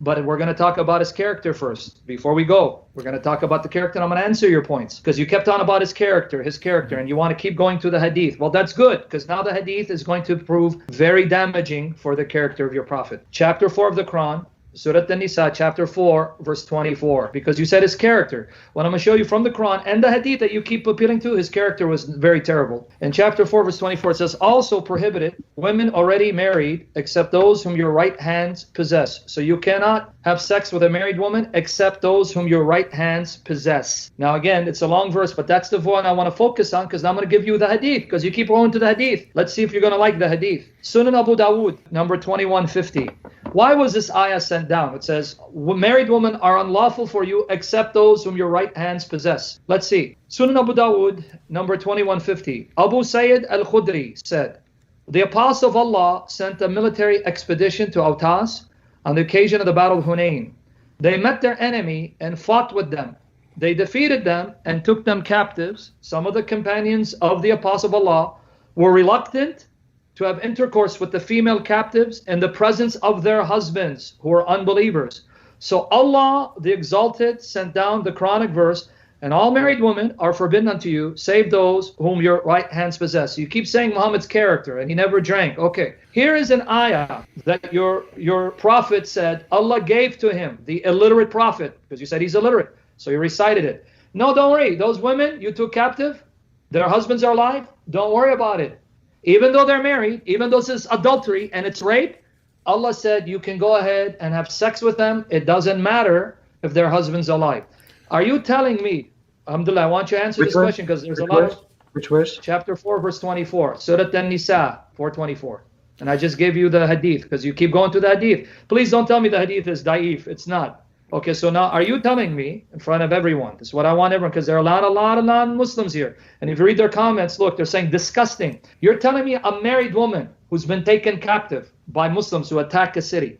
But we're going to talk about his character first. Before we go, we're going to talk about the character, and I'm going to answer your points. Because you kept on about his character, and you want to keep going to the hadith. Well, that's good, because now the hadith is going to prove very damaging for the character of your prophet. Chapter 4 of the Quran, Surah An-Nisa, chapter 4, verse 24. Because you said his character. What I'm going to show you from the Quran and the hadith that you keep appealing to, his character was very terrible. In chapter 4, verse 24, it says, also prohibited women already married, except those whom your right hands possess. So you cannot have sex with a married woman except those whom your right hands possess. Now again, it's a long verse, but that's the one I want to focus on, because I'm going to give you the hadith, because you keep going to the hadith. Let's see if you're going to like the hadith. Sunan Abu Dawud, number 2150. Why was this ayah sent down? It says, married women are unlawful for you except those whom your right hands possess. Let's see. Sunan Abu Dawud, number 2150. Abu Sayyid al-Khudri said, the Apostle of Allah sent a military expedition to Autas on the occasion of the Battle of Hunain. They met their enemy and fought with them. They defeated them and took them captives. Some of the companions of the Apostle of Allah were reluctant to have intercourse with the female captives in the presence of their husbands who were unbelievers. So Allah, the Exalted, sent down the Quranic verse, and all married women are forbidden unto you, save those whom your right hands possess. You keep saying Muhammad's character, and he never drank. Okay, here is an ayah that your prophet said Allah gave to him, the illiterate prophet, because you said he's illiterate, so you recited it. No, don't worry. Those women you took captive, their husbands are alive, don't worry about it. Even though they're married, even though this is adultery and it's rape, Allah said you can go ahead and have sex with them. It doesn't matter if their husband's alive. Are you telling me, alhamdulillah, I want you to answer this question, because there's a lot of... Which verse? Chapter 4, verse 24. Surah An-Nisa, 424. And I just gave you the hadith, because you keep going to the hadith. Please don't tell me the hadith is da'if. It's not. Okay, so now are you telling me in front of everyone, this is what I want everyone, because there are a lot of non-Muslims here, and if you read their comments, look, they're saying disgusting. You're telling me a married woman who's been taken captive by Muslims who attack a city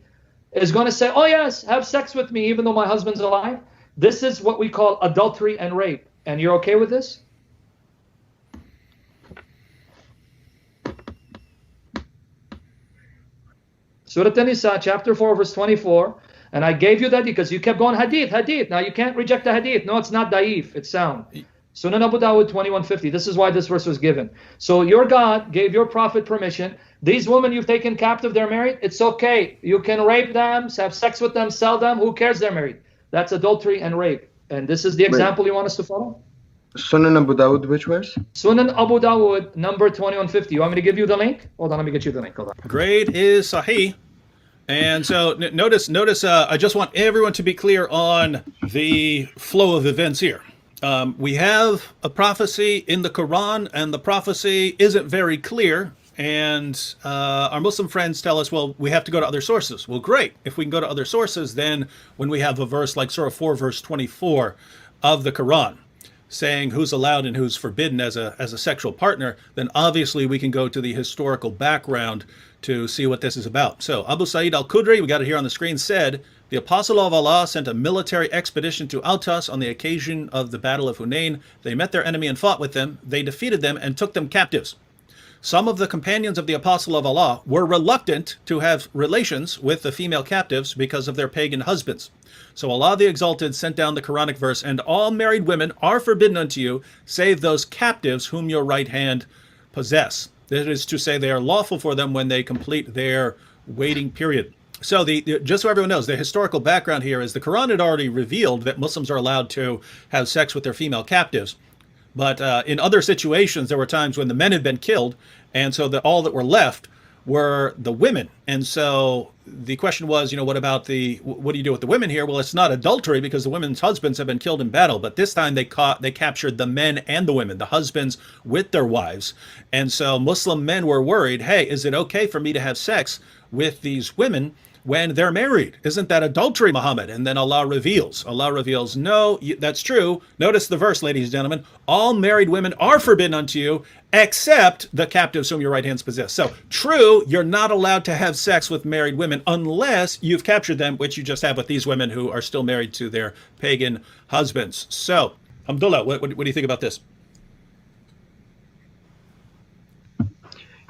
is going to say, oh yes, have sex with me even though my husband's alive? This is what we call adultery and rape, and you're okay with this? Surah An-Nisa, chapter 4, verse 24. And I gave you that because you kept going hadith, hadith. Now you can't reject the hadith. No, it's not da'if. It's sound. Sunan Abu Dawud 2150. This is why this verse was given. So your God gave your prophet permission. These women you've taken captive, they're married. It's okay. You can rape them, have sex with them, sell them. Who cares they're married? That's adultery and rape. And this is the example you want us to follow? Sunan Abu Dawud, which verse? Sunan Abu Dawud, number 2150. You want me to give you the link? Hold on, let me get you the link. Hold on. Grade is Sahih. And so notice, I just want everyone to be clear on the flow of events here. We have a prophecy in the Quran, and the prophecy isn't very clear. And our Muslim friends tell us, well, we have to go to other sources. Well, great. If we can go to other sources, then when we have a verse like Surah 4, verse 24 of the Quran, saying who's allowed and who's forbidden as a sexual partner, then obviously we can go to the historical background to see what this is about. So Abu Sa'id al-Khudri, we got it here on the screen, said, the Apostle of Allah sent a military expedition to Autas on the occasion of the Battle of Hunain. They met their enemy and fought with them. They defeated them and took them captives. Some of the companions of the Apostle of Allah were reluctant to have relations with the female captives because of their pagan husbands. So Allah the Exalted sent down the Quranic verse, and all married women are forbidden unto you, save those captives whom your right hand possess. That is to say, they are lawful for them when they complete their waiting period. So just so everyone knows, the historical background here is the Quran had already revealed that Muslims are allowed to have sex with their female captives. But in other situations, there were times when the men had been killed, and so all that were left were the women. And so the question was, what about what do you do with the women here? Well, it's not adultery because the women's husbands have been killed in battle, but this time they captured the men and the women, the husbands with their wives. And so Muslim men were worried, hey, is it okay for me to have sex with these women when they're married? Isn't that adultery, Muhammad? And then Allah reveals, no, that's true. Notice the verse, ladies and gentlemen. All married women are forbidden unto you, except the captives whom your right hands possess. So true, you're not allowed to have sex with married women unless you've captured them, which you just have with these women who are still married to their pagan husbands. So, Abdullah, what do you think about this?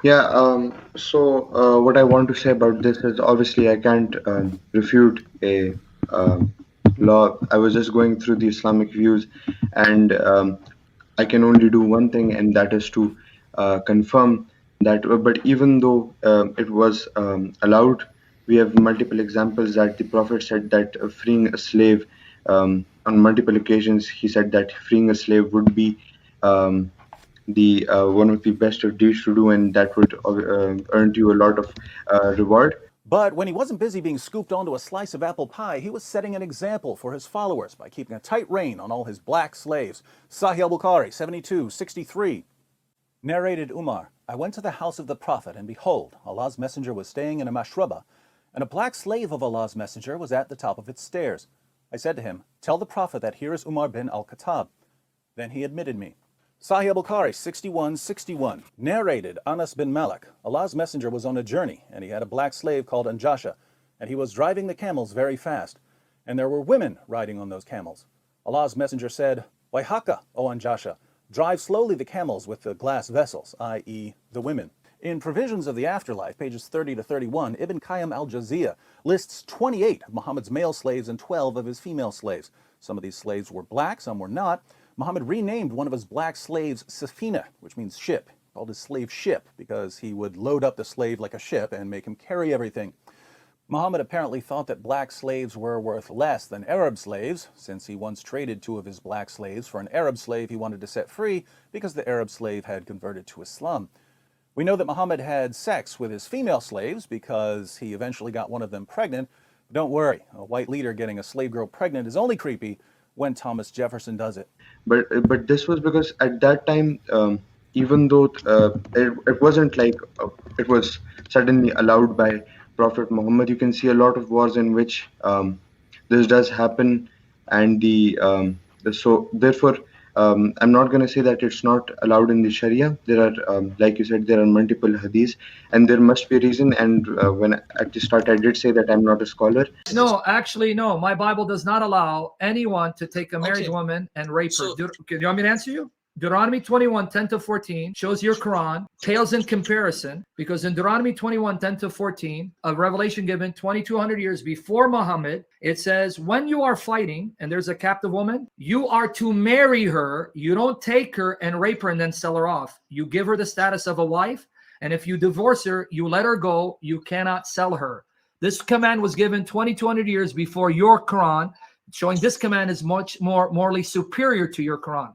Yeah, what I want to say about this is obviously I can't refute a um, law. I was just going through the Islamic views, and I can only do one thing, and that is to confirm that. But even though it was allowed, we have multiple examples that the Prophet said that freeing a slave on multiple occasions, he said that freeing a slave would be um, the one of the best deeds to do, and that would earn you a lot of reward. But when he wasn't busy being scooped onto a slice of apple pie, he was setting an example for his followers by keeping a tight rein on all his black slaves. Sahih al-Bukhari 72:63. Narrated Umar, I went to the house of the Prophet, and behold, Allah's messenger was staying in a mashraba, and a black slave of Allah's messenger was at the top of its stairs. I said to him, tell the Prophet that here is Umar bin al-Khattab. Then he admitted me. Sahih al-Bukhari 61:61. Narrated Anas bin Malik, Allah's messenger was on a journey, and he had a black slave called Anjasha, and he was driving the camels very fast, and there were women riding on those camels. Allah's messenger said, Waihaka, O Anjasha, drive slowly the camels with the glass vessels, i.e. the women. In Provisions of the Afterlife, pages 30 to 31, Ibn Qayyim al-Jawziyya lists 28 of Muhammad's male slaves and 12 of his female slaves. Some of these slaves were black, some were not. Muhammad renamed one of his black slaves Safina, which means ship. He called his slave Ship because he would load up the slave like a ship and make him carry everything. Muhammad apparently thought that black slaves were worth less than Arab slaves, since he once traded 2 of his black slaves for an Arab slave he wanted to set free because the Arab slave had converted to Islam. We know that Muhammad had sex with his female slaves because he eventually got one of them pregnant. But don't worry, a white leader getting a slave girl pregnant is only creepy when Thomas Jefferson does it. But this was because at that time, even though it wasn't like it was suddenly allowed by Prophet Muhammad, you can see a lot of wars in which this does happen, and so therefore I'm not going to say that it's not allowed in the Sharia. There are, like you said, there are multiple hadiths, and there must be a reason. And when at the start I did say that I'm not a scholar. No, actually, no. My Bible does not allow anyone to take a married Okay. woman and rape her. So- Do you want me to answer you? Deuteronomy 21, 10 to 14 shows your Quran, pales in comparison, because in Deuteronomy 21, 10 to 14, a revelation given 2,200 years before Muhammad, it says, when you are fighting and there's a captive woman, you are to marry her. You don't take her and rape her and then sell her off. You give her the status of a wife. And if you divorce her, you let her go. You cannot sell her. This command was given 2,200 years before your Quran, showing this command is much more morally superior to your Quran.